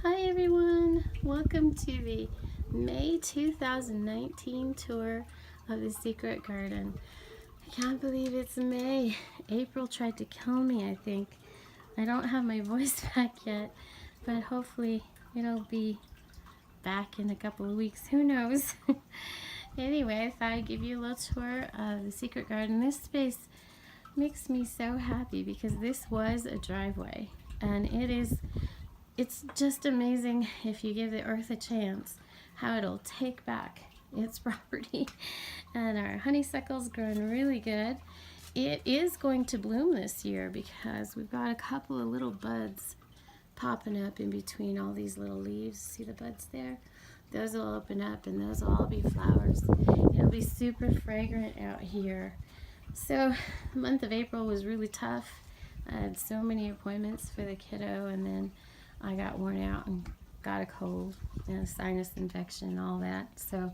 Hi everyone, welcome to the May 2019 tour of the Secret Garden. I can't believe it's May. April tried to kill me, I think. I don't have my voice back yet, but hopefully it'll be back in a couple of weeks. Who knows? Anyway, I thought I'd give you a little tour of the Secret Garden. This space makes me so happy because this was a driveway, and it's just amazing if you give the earth a chance how it'll take back its property. And our honeysuckle's growing really good. It is going to bloom this year because we've got a couple of little buds popping up in between all these little leaves. See the buds there? Those will open up and those will all be flowers. It'll be super fragrant out here. So the month of April was really tough. I had so many appointments for the kiddo, and then I got worn out and got a cold and a sinus infection and all that. So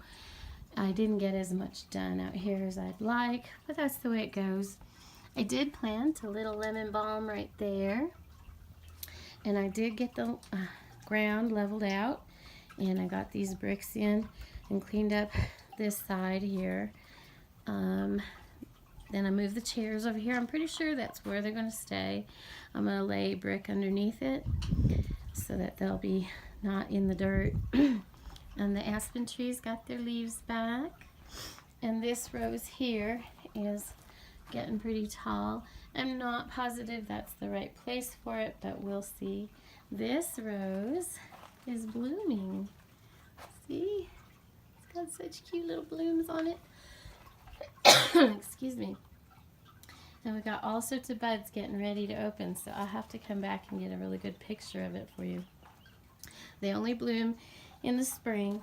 I didn't get as much done out here as I'd like, but that's the way it goes. I did plant a little lemon balm right there, and I did get the ground leveled out, and I got these bricks in and cleaned up this side here. Then I moved the chairs over here. I'm pretty sure that's where they're going to stay. I'm going to lay brick underneath it so that they'll be not in the dirt. And the aspen trees got their leaves back. And this rose here is getting pretty tall. I'm not positive that's the right place for it, but we'll see. This rose is blooming. See? It's got such cute little blooms on it. Excuse me. And we got all sorts of buds getting ready to open, so I'll have to come back and get a really good picture of it for you. They only bloom in the spring,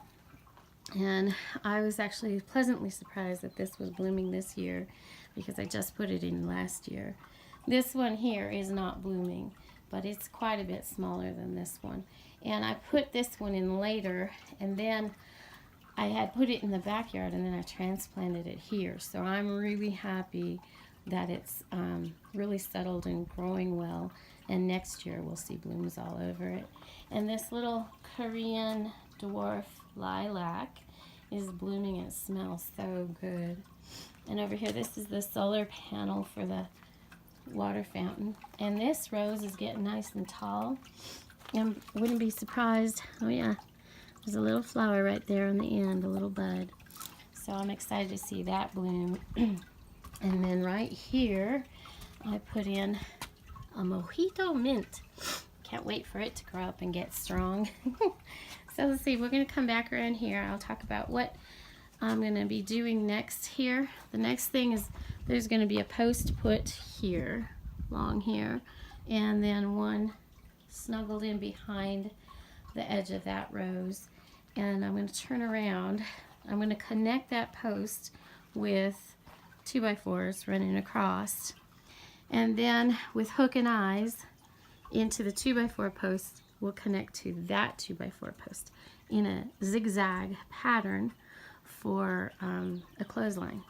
and I was actually pleasantly surprised that this was blooming this year because I just put it in last year. This one here is not blooming, but it's quite a bit smaller than this one. And I put this one in later, and then I had put it in the backyard, and then I transplanted it here. So I'm really happy that it's really settled and growing well, and next year we'll see blooms all over it. And this little Korean dwarf lilac is blooming and it smells so good. And over here, this is the solar panel for the water fountain. And this rose is getting nice and tall. And wouldn't be surprised, oh yeah, there's a little flower right there on the end, a little bud. So I'm excited to see that bloom. And then right here, I put in a mojito mint. Can't wait for it to grow up and get strong. So let's see, we're going to come back around here. I'll talk about what I'm going to be doing next here. The next thing is there's going to be a post put here, along here, and then one snuggled in behind the edge of that rose. And I'm going to turn around. I'm going to connect that post with 2x4s running across, and then with hook and eyes into the 2x4 post, we'll connect to that 2x4 post in a zigzag pattern for a clothesline.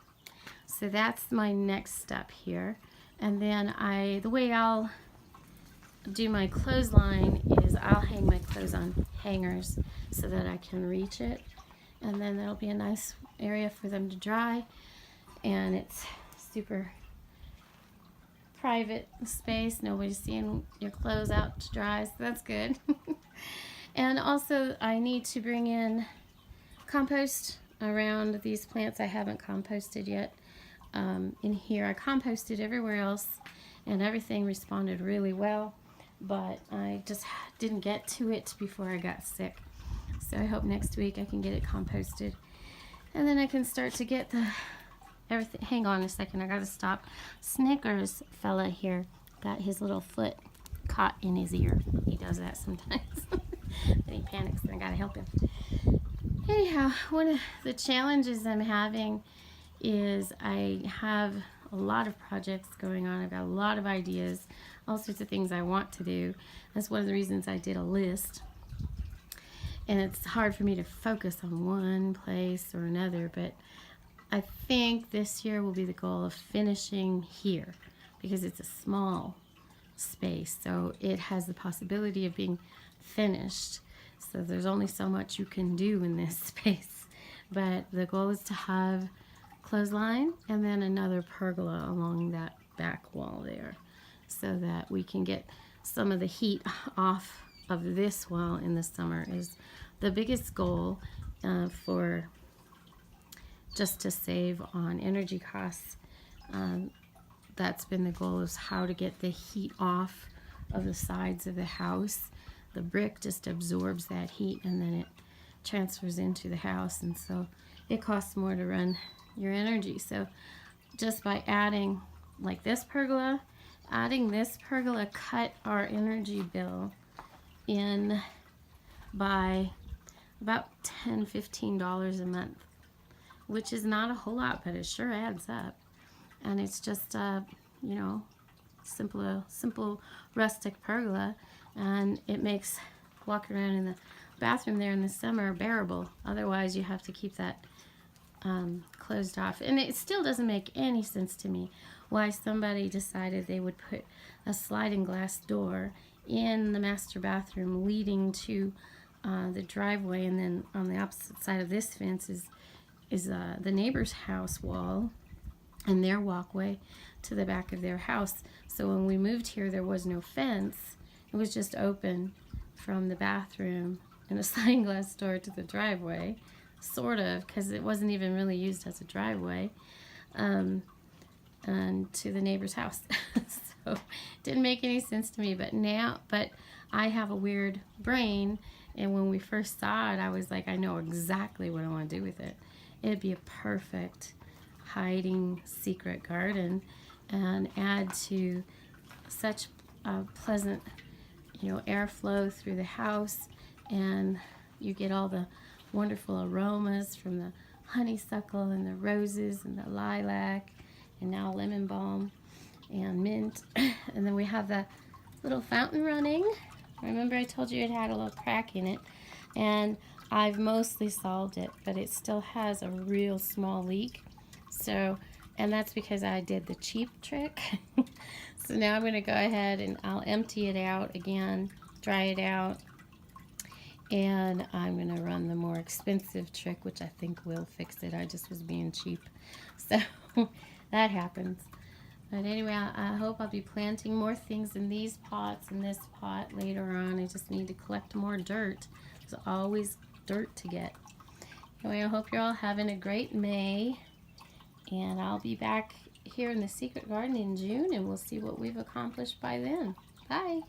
So that's my next step here. And then the way I'll do my clothesline is I'll hang my clothes on hangers so that I can reach it, and then there'll be a nice area for them to dry. And it's super private space. Nobody's seeing your clothes out to dry, so that's good. And also I need to bring in compost around these plants I haven't composted yet. In here I composted everywhere else and everything responded really well, but I just didn't get to it before I got sick. So I hope next week I can get it composted, and then I can start to get the everything. Hang on a second, I gotta stop. Snickers fella here got his little foot caught in his ear. He does that sometimes. Then he panics and I gotta help him. Anyhow, one of the challenges I'm having is I have a lot of projects going on. I've got a lot of ideas, all sorts of things I want to do. That's one of the reasons I did a list. And it's hard for me to focus on one place or another, but I think this year will be the goal of finishing here because it's a small space, so it has the possibility of being finished. So there's only so much you can do in this space. But the goal is to have clothesline and then another pergola along that back wall there, so that we can get some of the heat off of this wall in the summer is the biggest goal for just to save on energy costs. That's been the goal, is how to get the heat off of the sides of the house. The brick just absorbs that heat and then it transfers into the house, and so it costs more to run your energy. So just by adding like this pergola, adding this pergola cut our energy bill in by about $10–15 a month, which is not a whole lot, but it sure adds up. And it's just you know, simple rustic pergola, and it makes walking around in the bathroom there in the summer bearable. Otherwise you have to keep that closed off. And it still doesn't make any sense to me why somebody decided they would put a sliding glass door in the master bathroom leading to the driveway, and then on the opposite side of this fence is the neighbor's house wall and their walkway to the back of their house. So when we moved here, there was no fence. It was just open from the bathroom and a sliding glass door to the driveway, sort of, because it wasn't even really used as a driveway, and to the neighbor's house. So it didn't make any sense to me. But I have a weird brain, and when we first saw it, I was like, I know exactly what I want to do with it. It'd be a perfect hiding secret garden and add to such a pleasant, you know, airflow through the house, and you get all the wonderful aromas from the honeysuckle and the roses and the lilac and now lemon balm and mint. And then we have the little fountain running. Remember I told you it had a little crack in it, and I've mostly solved it, but it still has a real small leak. So, and that's because I did the cheap trick. So now I'm going to go ahead and I'll empty it out again, dry it out, and I'm going to run the more expensive trick, which I think will fix it. I just was being cheap. So that happens. But anyway, I hope I'll be planting more things in these pots and this pot later on. I just need to collect more dirt. There's always dirt to get. Anyway, I hope you're all having a great May. And I'll be back here in the secret garden in June, and we'll see what we've accomplished by then. Bye.